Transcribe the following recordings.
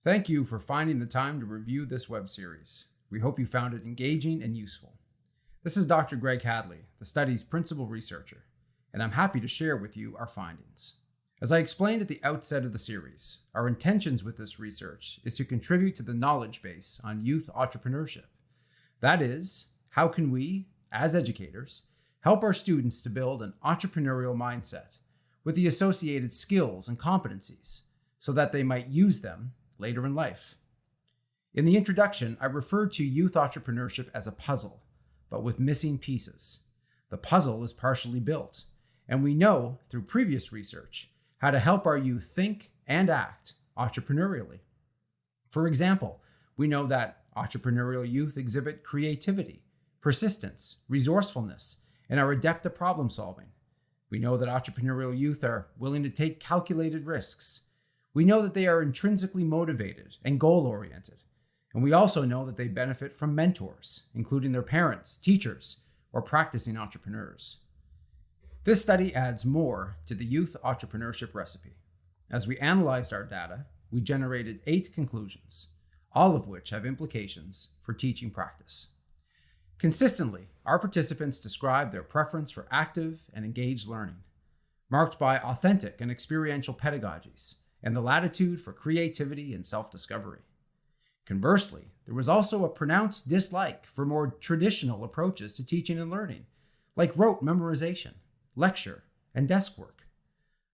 Thank you for finding the time to review this web series. We hope you found it engaging and useful. This is Dr. Greg Hadley, the study's principal researcher, and I'm happy to share with you our findings. As I explained at the outset of the series, our intentions with this research is to contribute to the knowledge base on youth entrepreneurship. That is, how can we, as educators, help our students to build an entrepreneurial mindset with the associated skills and competencies so that they might use them later in life. In the introduction, I referred to youth entrepreneurship as a puzzle, but with missing pieces. The puzzle is partially built, and we know through previous research how to help our youth think and act entrepreneurially. For example, we know that entrepreneurial youth exhibit creativity, persistence, resourcefulness, and are adept at problem solving. We know that entrepreneurial youth are willing to take calculated risks. We know that they are intrinsically motivated and goal-oriented. And we also know that they benefit from mentors, including their parents, teachers, or practicing entrepreneurs. This study adds more to the youth entrepreneurship recipe. As we analyzed our data, we generated 8 conclusions, all of which have implications for teaching practice. Consistently, our participants described their preference for active and engaged learning, marked by authentic and experiential pedagogies, and the latitude for creativity and self-discovery. Conversely, there was also a pronounced dislike for more traditional approaches to teaching and learning, like rote memorization, lecture, and desk work.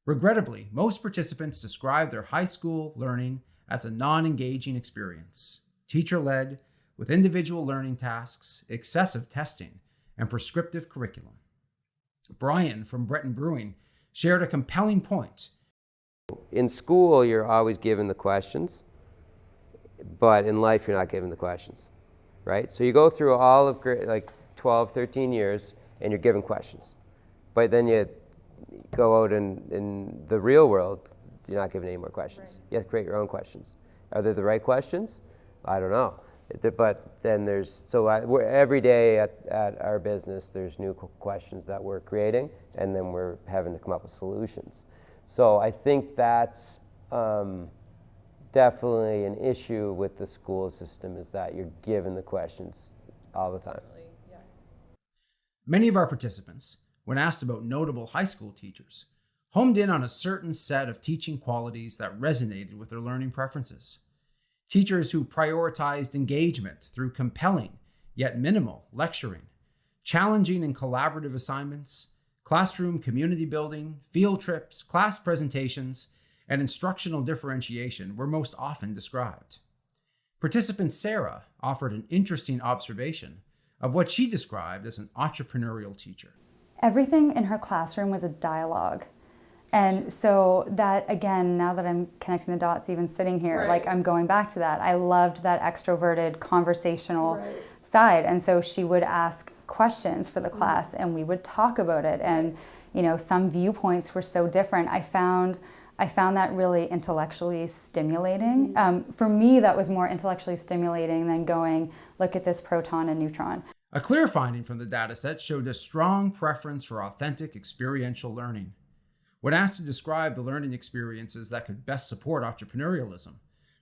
Regrettably, most participants described their high school learning as a non-engaging experience, teacher-led, with individual learning tasks, excessive testing, and prescriptive curriculum. Brian from Breton Brewing shared a compelling point. In school, you're always given the questions, but in life, you're not given the questions, right? So you go through all of like 12, 13 years, and you're given questions. But then you go out in the real world, you're not given any more questions. Right. You have to create your own questions. Are they the right questions? I don't know. But then we're every day at our business, there's new questions that we're creating, and then we're having to come up with solutions. So I think that's definitely an issue with the school system, is that you're given the questions all the time. Yeah. Many of our participants, when asked about notable high school teachers, homed in on a certain set of teaching qualities that resonated with their learning preferences. Teachers who prioritized engagement through compelling, yet minimal, lecturing, challenging and collaborative assignments, classroom community building, field trips, class presentations, and instructional differentiation were most often described. Participant Sarah offered an interesting observation of what she described as an entrepreneurial teacher. Everything in her classroom was a dialogue. And so that, again, now that I'm connecting the dots, even sitting here, Right. like I'm going back to that. I loved that extroverted conversational side. And so she would ask questions for the class and we would talk about it. And, you know, some viewpoints were so different. I found that really intellectually stimulating. For me, that was more intellectually stimulating than going, look at this proton and neutron. A clear finding from the dataset showed a strong preference for authentic experiential learning. When asked to describe the learning experiences that could best support entrepreneurialism,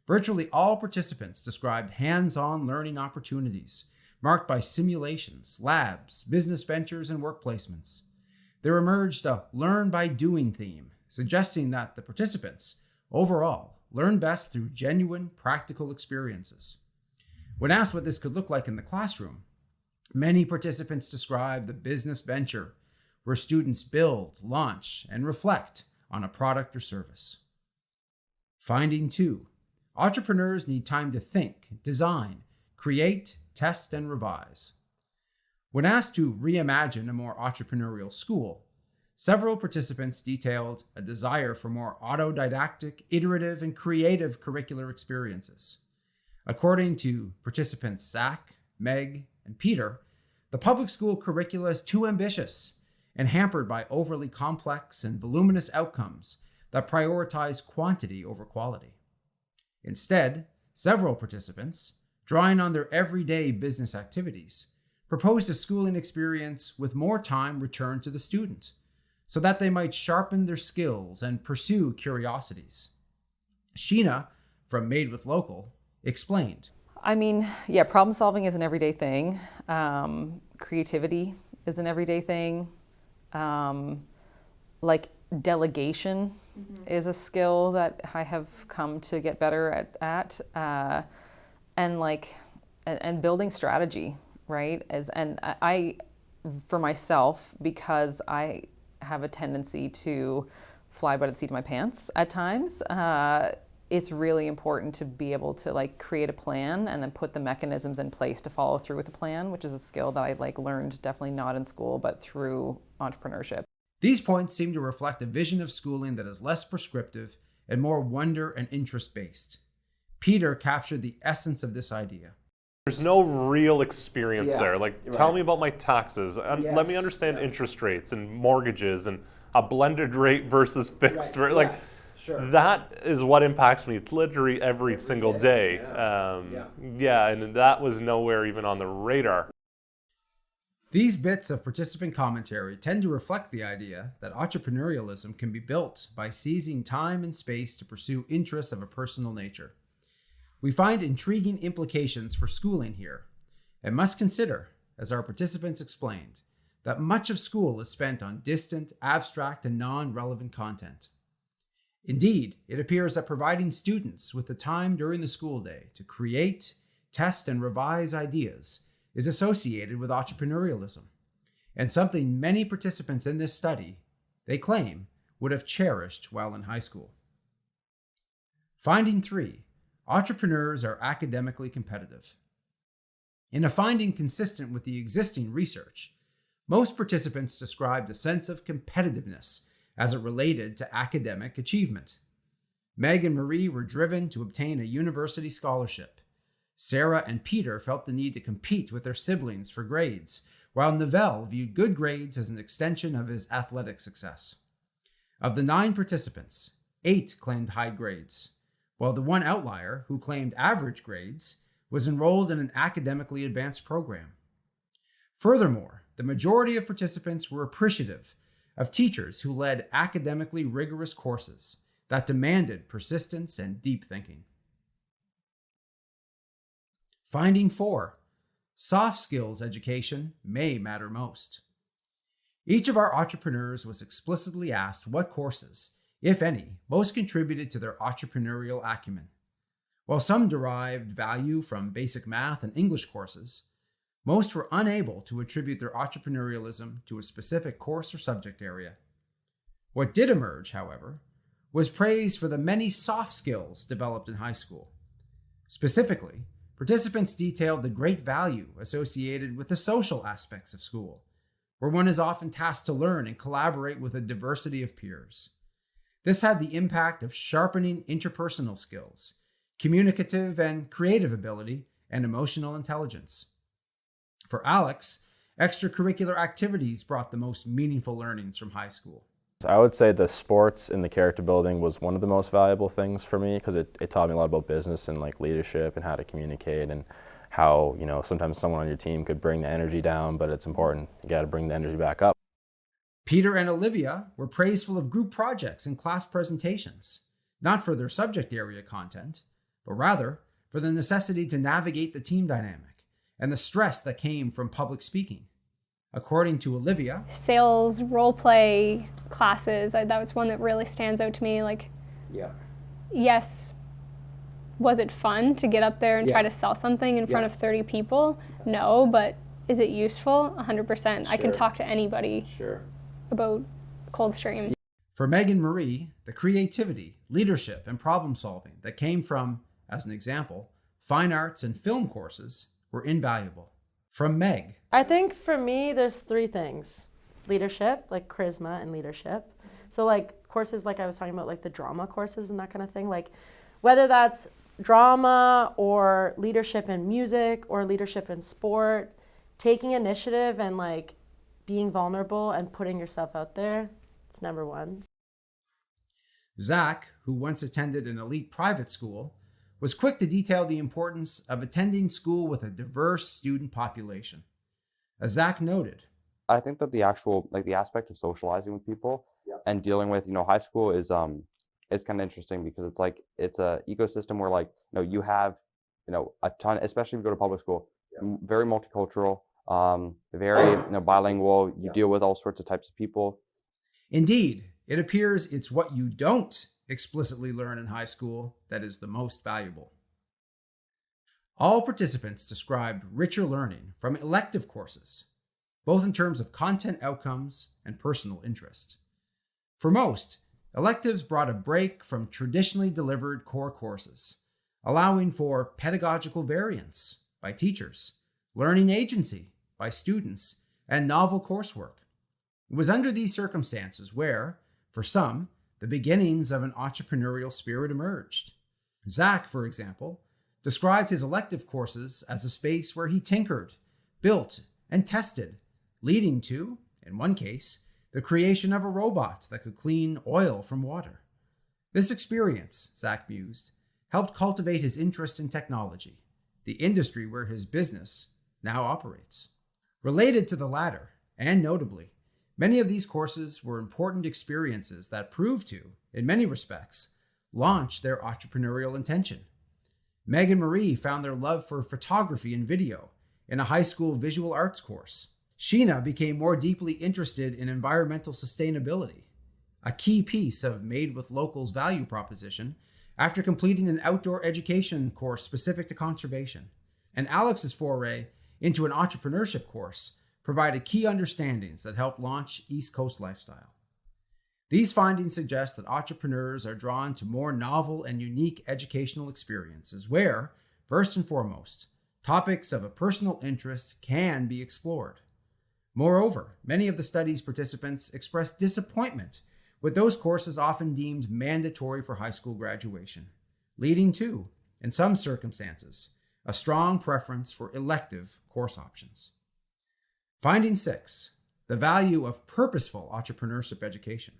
virtually all participants described hands-on learning opportunities marked by simulations, labs, business ventures, and work placements. There emerged a learn by doing theme, suggesting that the participants, overall, learn best through genuine, practical experiences. When asked what this could look like in the classroom, many participants described the business venture, where students build, launch, and reflect on a product or service. Finding 2, entrepreneurs need time to think, design, create, test, and revise. When asked to reimagine a more entrepreneurial school, several participants detailed a desire for more autodidactic, iterative, and creative curricular experiences. According to participants Zach, Meg, and Peter, the public school curricula is too ambitious and hampered by overly complex and voluminous outcomes that prioritize quantity over quality. Instead, several participants, drawing on their everyday business activities, proposed a schooling experience with more time returned to the student, so that they might sharpen their skills and pursue curiosities. Sheena from Made with Local, explained. I mean, yeah, problem solving is an everyday thing. Creativity is an everyday thing. Like delegation is a skill that I have come to get better at. And building strategy, right? I, for myself, because I have a tendency to fly by the seat of my pants at times, it's really important to be able to like create a plan and then put the mechanisms in place to follow through with the plan, which is a skill that I learned definitely not in school, but through entrepreneurship. These points seem to reflect a vision of schooling that is less prescriptive and more wonder and interest-based. Peter captured the essence of this idea. There's no real experience there. Tell me about my taxes. Let me understand interest rates and mortgages and a blended rate versus fixed rate. That is what impacts me literally every single day. And that was nowhere even on the radar. These bits of participant commentary tend to reflect the idea that entrepreneurialism can be built by seizing time and space to pursue interests of a personal nature. We find intriguing implications for schooling here, and must consider, as our participants explained, that much of school is spent on distant, abstract, and non-relevant content. Indeed, it appears that providing students with the time during the school day to create, test, and revise ideas is associated with entrepreneurialism, and something many participants in this study, they claim, would have cherished while in high school. Finding 3. Entrepreneurs are academically competitive. In a finding consistent with the existing research, most participants described a sense of competitiveness as it related to academic achievement. Meg and Marie were driven to obtain a university scholarship. Sarah and Peter felt the need to compete with their siblings for grades, while Novell viewed good grades as an extension of his athletic success. Of the 9 participants, 8 claimed high grades, while the one outlier, who claimed average grades, was enrolled in an academically advanced program. Furthermore, the majority of participants were appreciative of teachers who led academically rigorous courses that demanded persistence and deep thinking. Finding 4. Soft skills education may matter most. Each of our entrepreneurs was explicitly asked what courses, if any, most contributed to their entrepreneurial acumen. While some derived value from basic math and English courses, most were unable to attribute their entrepreneurialism to a specific course or subject area. What did emerge, however, was praise for the many soft skills developed in high school. Specifically, participants detailed the great value associated with the social aspects of school, where one is often tasked to learn and collaborate with a diversity of peers. This had the impact of sharpening interpersonal skills, communicative and creative ability, and emotional intelligence. For Alex, extracurricular activities brought the most meaningful learnings from high school. I would say the sports and the character building was one of the most valuable things for me, because it taught me a lot about business and leadership and how to communicate, and how sometimes someone on your team could bring the energy down, but it's important, you got to bring the energy back up. Peter and Olivia were praiseful of group projects and class presentations, not for their subject area content, but rather for the necessity to navigate the team dynamic and the stress that came from public speaking. According to Olivia, sales, role play classes, that was one that really stands out to me. Yes, was it fun to get up there and try to sell something in front of 30 people? No, but is it useful? 100%. Sure. I can talk to anybody about Coldstream. For Meg and Marie, the creativity, leadership, and problem solving that came from, as an example, fine arts and film courses were invaluable. From Meg, I think for me, there's 3 things. Leadership, charisma and leadership. So courses I was talking about, the drama courses and that kind of thing, whether that's drama or leadership in music or leadership in sport, taking initiative and being vulnerable and putting yourself out there, it's number 1. Zach, who once attended an elite private school, was quick to detail the importance of attending school with a diverse student population. As Zach noted, I think that the actual, the aspect of socializing with people and dealing with, high school is is kind of interesting because it's like it's a ecosystem where like you have a ton, especially if you go to public school, very multicultural, very bilingual. You deal with all sorts of types of people. Indeed, it appears it's what you don't explicitly learn in high school that is the most valuable. All participants described richer learning from elective courses, both in terms of content outcomes and personal interest. For most, electives brought a break from traditionally delivered core courses, allowing for pedagogical variance by teachers, learning agency by students, and novel coursework. It was under these circumstances where, for some, the beginnings of an entrepreneurial spirit emerged. Zach, for example, described his elective courses as a space where he tinkered, built, and tested, leading to, in one case, the creation of a robot that could clean oil from water. This experience, Zach mused, helped cultivate his interest in technology, the industry where his business now operates. Related to the latter, and notably, many of these courses were important experiences that proved to, in many respects, launch their entrepreneurial intention. Meg and Marie found their love for photography and video in a high school visual arts course. Sheena became more deeply interested in environmental sustainability, a key piece of Made with Local's value proposition, after completing an outdoor education course specific to conservation. And Alex's foray into an entrepreneurship course provided key understandings that helped launch East Coast Lifestyle. These findings suggest that entrepreneurs are drawn to more novel and unique educational experiences where, first and foremost, topics of a personal interest can be explored. Moreover, many of the study's participants expressed disappointment with those courses often deemed mandatory for high school graduation, leading to, in some circumstances, a strong preference for elective course options. Finding 6, the value of purposeful entrepreneurship education.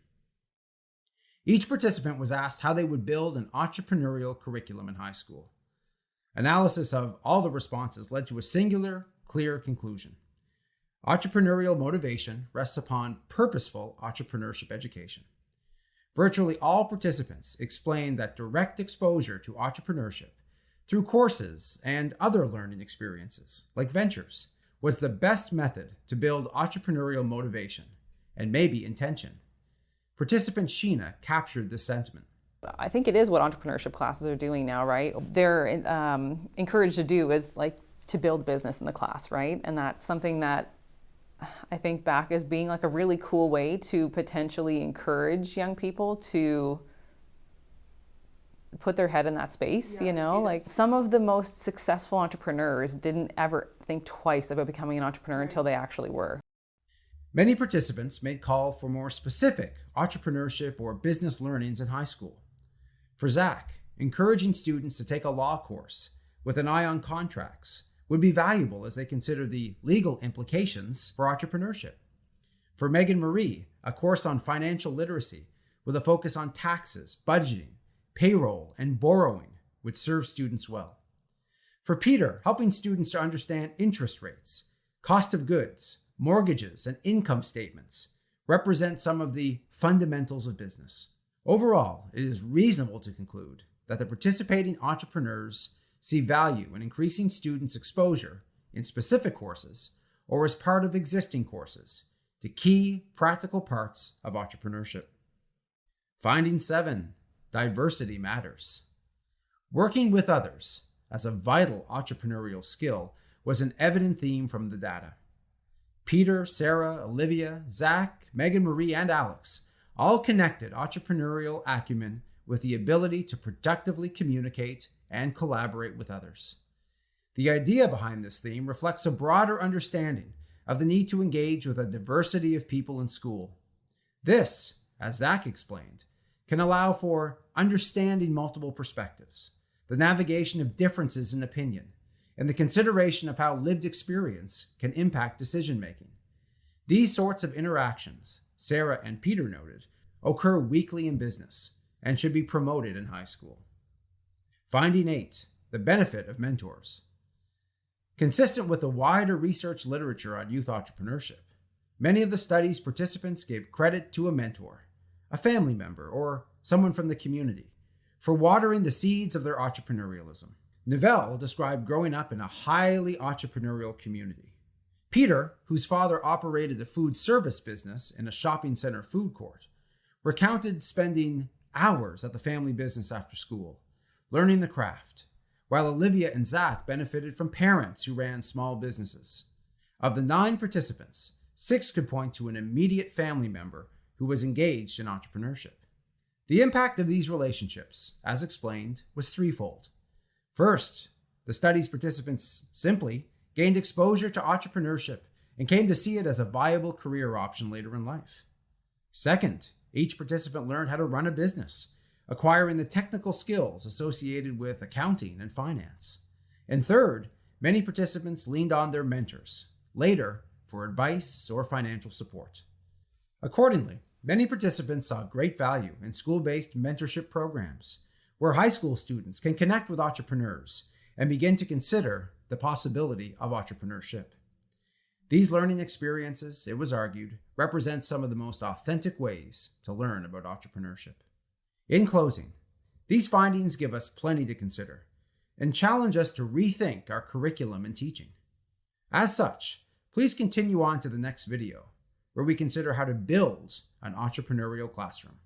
Each participant was asked how they would build an entrepreneurial curriculum in high school. Analysis of all the responses led to a singular, clear conclusion. Entrepreneurial motivation rests upon purposeful entrepreneurship education. Virtually all participants explained that direct exposure to entrepreneurship through courses and other learning experiences, like ventures, was the best method to build entrepreneurial motivation and maybe intention. Participant Sheena captured this sentiment. I think it is what entrepreneurship classes are doing now, right? They're encouraged to do is like to build business in the class, right? And that's something that I think back as being like a really cool way to potentially encourage young people to put their head in that space, like some of the most successful entrepreneurs didn't ever think twice about becoming an entrepreneur until they actually were. Many participants made call for more specific entrepreneurship or business learnings in high school. For Zach, encouraging students to take a law course with an eye on contracts would be valuable as they consider the legal implications for entrepreneurship. For Meg and Marie, a course on financial literacy with a focus on taxes, budgeting, payroll, and borrowing would serve students well. For Peter, helping students to understand interest rates, cost of goods, mortgages, and income statements represent some of the fundamentals of business. Overall, it is reasonable to conclude that the participating entrepreneurs see value in increasing students' exposure in specific courses or as part of existing courses to key practical parts of entrepreneurship. Finding 7, diversity matters. Working with others as a vital entrepreneurial skill was an evident theme from the data. Peter, Sarah, Olivia, Zach, Megan, Marie, and Alex all connected entrepreneurial acumen with the ability to productively communicate and collaborate with others. The idea behind this theme reflects a broader understanding of the need to engage with a diversity of people in school. This, as Zach explained, can allow for understanding multiple perspectives, the navigation of differences in opinion, and the consideration of how lived experience can impact decision-making. These sorts of interactions, Sarah and Peter noted, occur weekly in business and should be promoted in high school. Finding 8, the benefit of mentors. Consistent with the wider research literature on youth entrepreneurship, many of the study's participants gave credit to a mentor, a a family member, or someone from the community for watering the seeds of their entrepreneurialism. Novell described growing up in a highly entrepreneurial community. Peter, whose father operated a food service business in a shopping center food court, recounted spending hours at the family business after school, learning the craft, while Olivia and Zach benefited from parents who ran small businesses. Of the 9 participants, 6 could point to an immediate family member who was engaged in entrepreneurship. The impact of these relationships, as explained, was threefold. First, the study's participants simply gained exposure to entrepreneurship and came to see it as a viable career option later in life. Second, each participant learned how to run a business, acquiring the technical skills associated with accounting and finance. And third, many participants leaned on their mentors, later for advice or financial support. Accordingly, many participants saw great value in school-based mentorship programs, where high school students can connect with entrepreneurs and begin to consider the possibility of entrepreneurship. These learning experiences, it was argued, represent some of the most authentic ways to learn about entrepreneurship. In closing, these findings give us plenty to consider and challenge us to rethink our curriculum and teaching. As such, please continue on to the next video, where we consider how to build an entrepreneurial classroom.